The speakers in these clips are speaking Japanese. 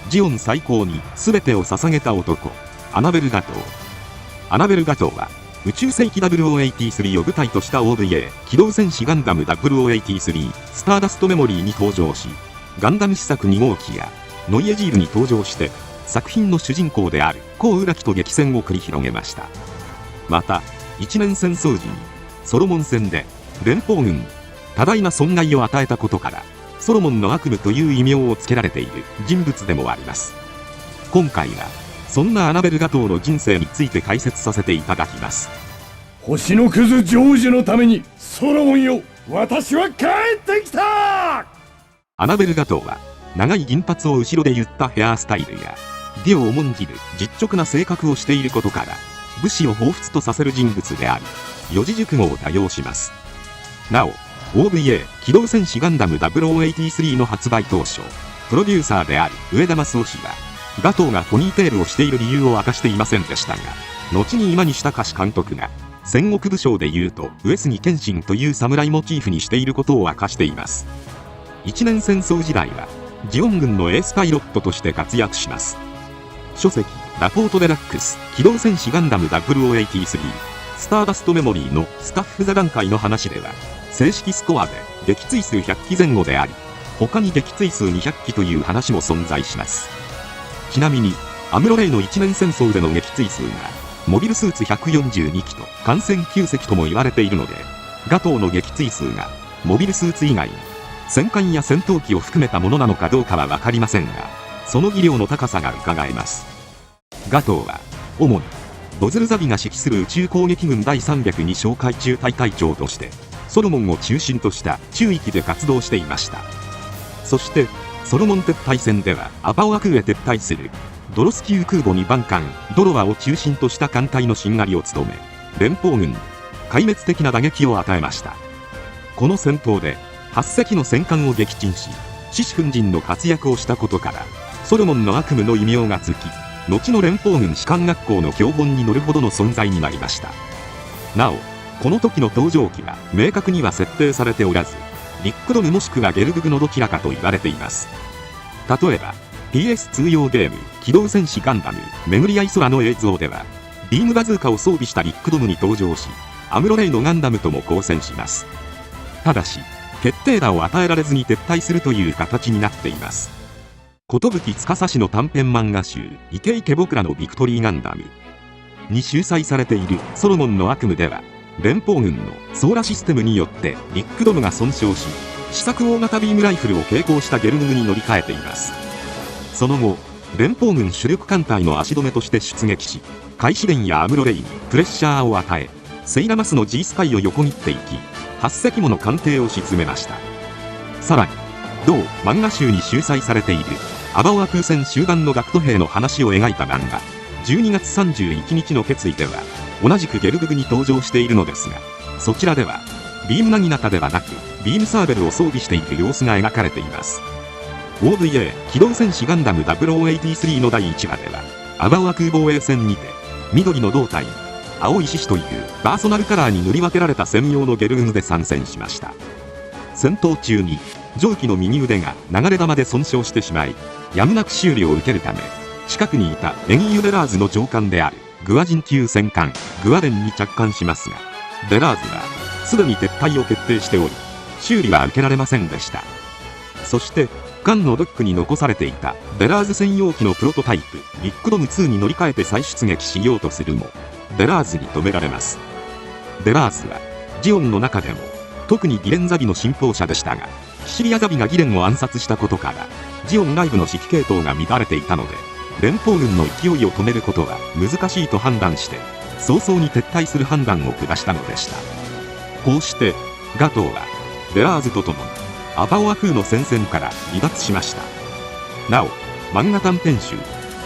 ジオン最高に全てを捧げた男、アナベル・ガトー。アナベル・ガトーは、宇宙世紀0083を舞台とした OVA、機動戦士ガンダム0083、スターダストメモリーに登場し、ガンダム試作2号機や、ノイエジールに登場して、作品の主人公であるコウ・ウラキと激戦を繰り広げました。また、一年戦争時に、ソロモン戦で、連邦軍、多大な損害を与えたことから、ソロモンの悪夢という異名を付けられている人物でもあります。今回は、そんなアナベル・ガトーの人生について解説させていただきます。星のクズ成就のために、ソロモンよ、私は帰ってきた。アナベル・ガトーは、長い銀髪を後ろで言ったヘアスタイルや、ディオを重んじる実直な性格をしていることから、武士を彷彿とさせる人物であり、四字熟語を多用します。なお、OVA 機動戦士ガンダム0083の発売当初、プロデューサーである上田益夫氏は、ガトーがポニーテールをしている理由を明かしていませんでしたが、後に今西隆監督が、戦国武将でいうと上杉謙信という侍モチーフにしていることを明かしています。一年戦争時代は、ジオン軍のエースパイロットとして活躍します。書籍、ラポートデラックス、機動戦士ガンダム0083、スターダストメモリーのスタッフ座談会の話では、正式スコアで撃墜数100機前後であり、他に撃墜数200機という話も存在します。ちなみに、アムロレイの一年戦争での撃墜数が、モビルスーツ142機と艦船9隻とも言われているので、ガトーの撃墜数が、モビルスーツ以外に、戦艦や戦闘機を含めたものなのかどうかは分かりませんが、その技量の高さが伺えます。ガトーは、主に、ボズルザビが指揮する宇宙攻撃軍第302小海中隊隊長として、ソロモンを中心とした中域で活動していました。そして、ソロモン撤退戦ではアパオア空へ撤退する、ドロス級空母2番艦ドロワを中心とした艦隊のしんがりを務め、連邦軍に壊滅的な打撃を与えました。この戦闘で、8隻の戦艦を撃沈し、獅子奮陣の活躍をしたことから、ソロモンの悪夢の異名がつき、後の連邦軍士官学校の教本に載るほどの存在になりました。なお、この時の登場機は明確には設定されておらず、リックドムもしくはゲルググのどちらかと言われています。例えば、PS2 用ゲーム、機動戦士ガンダム、巡り合い空の映像では、ビームバズーカを装備したリックドムに登場し、アムロレイのガンダムとも交戦します。ただし、決定打を与えられずに撤退するという形になっています。寿司氏の短編漫画集、イケイケ僕らのビクトリーガンダムに収載されているソロモンの悪夢では、連邦軍のソーラシステムによってリックドムが損傷し、試作大型ビームライフルを携行したゲルググに乗り換えています。その後、連邦軍主力艦隊の足止めとして出撃し、カイシデンやアムロレイにプレッシャーを与え、セイラマスの G スカイを横切っていき、8隻もの艦艇を沈めました。さらに、同漫画集に収載されているアバオア空戦終盤の学徒兵の話を描いた漫画、12月31日の決意では、同じくゲルググに登場しているのですが、そちらでは、ビームナギナタではなく、ビームサーベルを装備している様子が描かれています。OVA 機動戦士ガンダム0083の第1話では、アバオア空防衛戦にて、緑の胴体、青い獅子というパーソナルカラーに塗り分けられた専用のゲルググで参戦しました。戦闘中に、上記の右腕が流れ弾で損傷してしまい、やむなく修理を受けるため、近くにいたエギーユ・デラーズの上艦であるグアジン級戦艦グアレンに着艦しますが、デラーズはすでに撤退を決定しており、修理は受けられませんでした。そして、艦のドックに残されていたデラーズ専用機のプロトタイプビッグドム2に乗り換えて再出撃しようとするも、デラーズに止められます。デラーズはジオンの中でも特にギレンザビの信奉者でしたが、キシリアザビがギレンを暗殺したことから、ジオン内部の指揮系統が乱れていたので、連邦軍の勢いを止めることは難しいと判断して、早々に撤退する判断を下したのでした。こうして、ガトーは、デラーズと共に、アパオア空の戦線から離脱しました。なお、漫画短編集、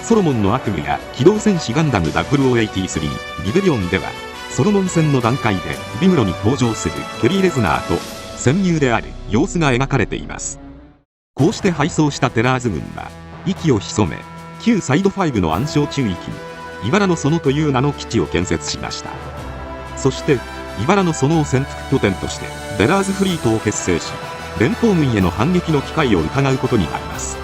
ソロモンの悪夢や機動戦士ガンダム0083リベリオンでは、ソロモン戦の段階でビムロに登場するケリー・レズナーと戦友である様子が描かれています。こうして敗走したテラーズ軍は、息を潜め、旧サイド5の暗礁中域に、茨の園という名の基地を建設しました。そして、茨の園を潜伏拠点として、デラーズフリートを結成し、連邦軍への反撃の機会を伺うことになります。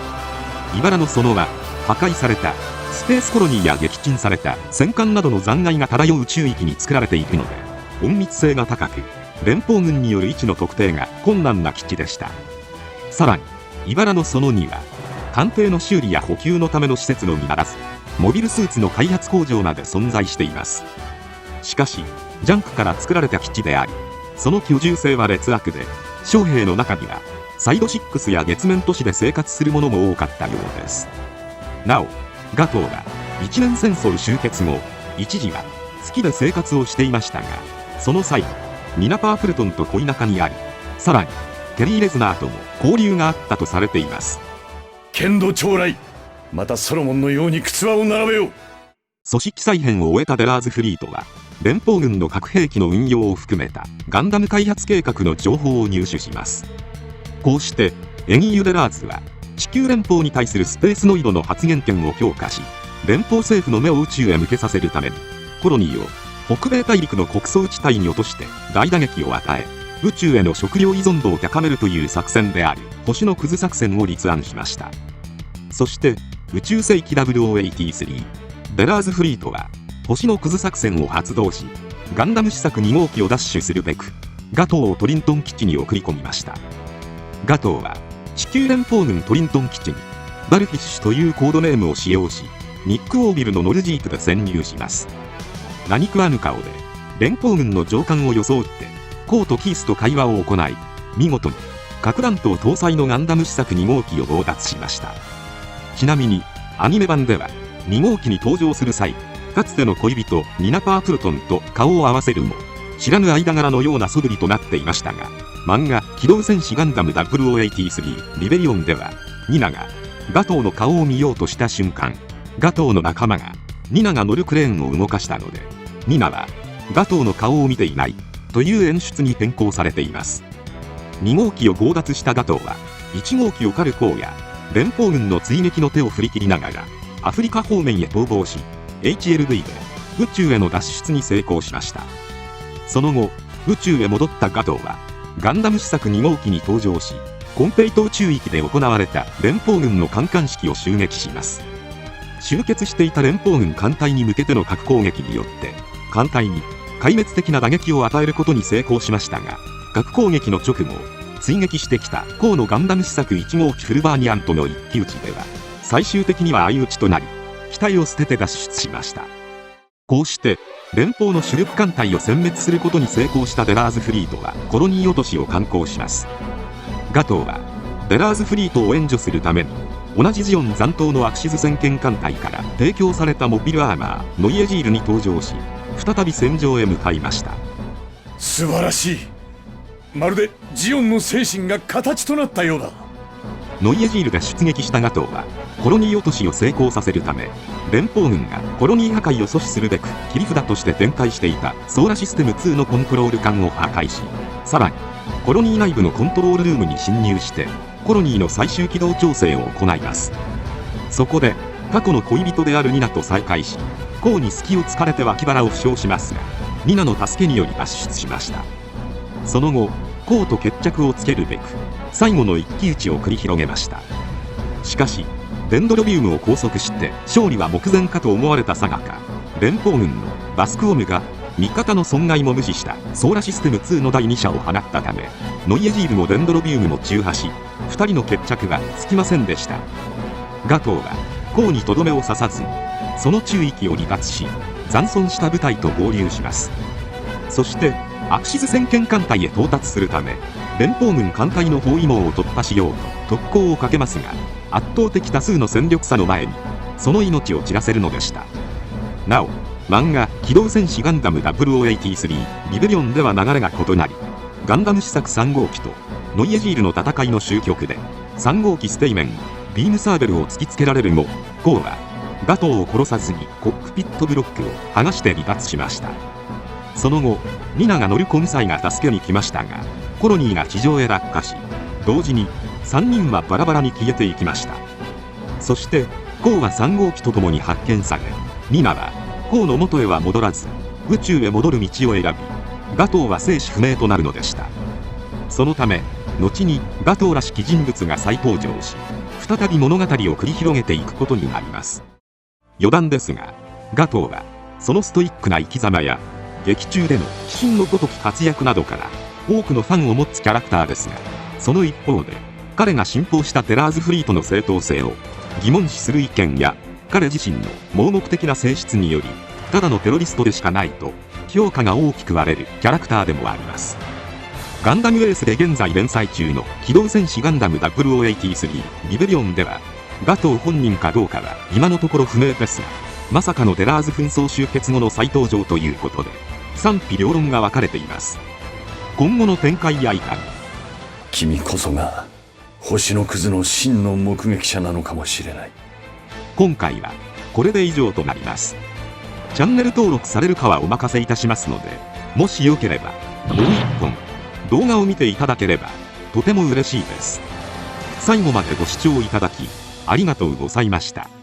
茨の園は、破壊されたスペースコロニーや撃沈された戦艦などの残骸が漂う宇宙域に作られていくので、隠密性が高く、連邦軍による位置の特定が困難な基地でした。さらに茨のその2は艦艇の修理や補給のための施設のみならず、モビルスーツの開発工場まで存在しています。しかしジャンクから作られた基地であり、その居住性は劣悪で、将兵の中にはサイド6や月面都市で生活する者も多かったようです。なおガトーが一年戦争終結後、一時は月で生活をしていましたが、その際ニナ・パーフルトンと恋仲にあり、さらにテリー・レズナーとも交流があったとされています。剣道将来、またソロモンのように靴輪を並べよう。組織再編を終えたデラーズフリートは、連邦軍の核兵器の運用を含めたガンダム開発計画の情報を入手します。こうしてエギーユ・デラーズは地球連邦に対するスペースノイドの発言権を強化し、連邦政府の目を宇宙へ向けさせるためにコロニーを北米大陸の穀倉地帯に落として大打撃を与え、宇宙への食料依存度を高めるという作戦である星のくず作戦を立案しました。そして宇宙世紀0083デラーズフリートは星のくず作戦を発動し、ガンダム試作2号機を奪取するべくガトーをトリントン基地に送り込みました。ガトーは地球連邦軍トリントン基地にバルフィッシュというコードネームを使用し、ニック・オービルの乗るジープで潜入します。何食わぬ顔で連邦軍の上官を装ってコーとキースと会話を行い、見事に核弾頭搭載のガンダム試作2号機を強奪しました。ちなみにアニメ版では2号機に登場する際、かつての恋人ニナ・パーフルトンと顔を合わせるも知らぬ間柄のような素振りとなっていましたが、漫画機動戦士ガンダム0083リベリオンでは、ニナがガトーの顔を見ようとした瞬間、ガトーの仲間がニナが乗るクレーンを動かしたので、ニナはガトーの顔を見ていないという演出に変更されています。2号機を強奪したガトーは1号機を狩る荒野連邦軍の追撃の手を振り切りながらアフリカ方面へ逃亡し、 HLV で宇宙への脱出に成功しました。その後宇宙へ戻ったガトーはガンダム試作2号機に登場し、コンペイト宇宙域で行われた連邦軍の観艦式を襲撃します。集結していた連邦軍艦隊に向けての核攻撃によって艦隊に壊滅的な打撃を与えることに成功しましたが、核攻撃の直後追撃してきた高のガンダム試作1号機フルバーニアンとの一騎打ちでは最終的には相打ちとなり、機体を捨てて脱出しました。こうして連邦の主力艦隊を殲滅することに成功したデラーズフリートはコロニー落としを敢行します。ガトーはデラーズフリートを援助するために同じジオン残党のアクシズ戦艦艦隊から提供されたモビルアーマーノイエジールに登場し、再び戦場へ向かいました。素晴らしい。まるでジオンの精神が形となったようだ。ノイエジールで出撃したガトーはコロニー落としを成功させるため、連邦軍がコロニー破壊を阻止するべく切り札として展開していたソーラシステム2のコントロール艦を破壊し、さらにコロニー内部のコントロールルームに侵入してコロニーの最終起動調整を行います。そこで過去の恋人であるニナと再会し、コウに隙を突かれて脇腹を負傷しますが、ニナの助けにより脱出しました。その後コウと決着をつけるべく最後の一騎打ちを繰り広げました。しかしデンドロビウムを拘束して勝利は目前かと思われたさなか、連邦軍のバスクオムが味方の損害も無視したソーラシステム2の第2射を放ったため、ノイエジールもデンドロビウムも中破し、2人の決着はつきませんでした。ガトーはコウにとどめを刺さずにその宙域を離脱し、残存した部隊と合流します。そしてアクシズ戦艦艦隊へ到達するため、連邦軍艦隊の包囲網を突破しようと特攻をかけますが、圧倒的多数の戦力差の前にその命を散らせるのでした。なお漫画機動戦士ガンダム0083リベリオンでは流れが異なり、ガンダム試作3号機とノイエジールの戦いの終局で3号機ステイメンビームサーベルを突きつけられるも、コウはガトーを殺さずにコックピットブロックを剥がして離脱しました。その後ニナが乗るコムサイが助けに来ましたが、コロニーが地上へ落下し、同時に3人はバラバラに消えていきました。そしてコウは3号機とともに発見され、ニナはコウの元へは戻らず宇宙へ戻る道を選び、ガトーは生死不明となるのでした。そのため後にガトーらしき人物が再登場し、再び物語を繰り広げていくことになります。余談ですが、ガトーはそのストイックな生き様や劇中での鬼神のごとき活躍などから多くのファンを持つキャラクターですが、その一方で彼が信奉したテラーズフリートの正当性を疑問視する意見や、彼自身の盲目的な性質によりただのテロリストでしかないと評価が大きく割れるキャラクターでもあります。ガンダムエースで現在連載中の機動戦士ガンダム0083リベリオンでは、ガトー本人かどうかは今のところ不明ですが、まさかのテラーズ紛争終結後の再登場ということで賛否両論が分かれています。今後の展開やいかに。君こそが星の屑の真の目撃者なのかもしれない。今回はこれで以上となります。チャンネル登録されるかはお任せいたしますので、もしよければもう一本動画を見ていただければとても嬉しいです。最後までご視聴いただきありがとうございました。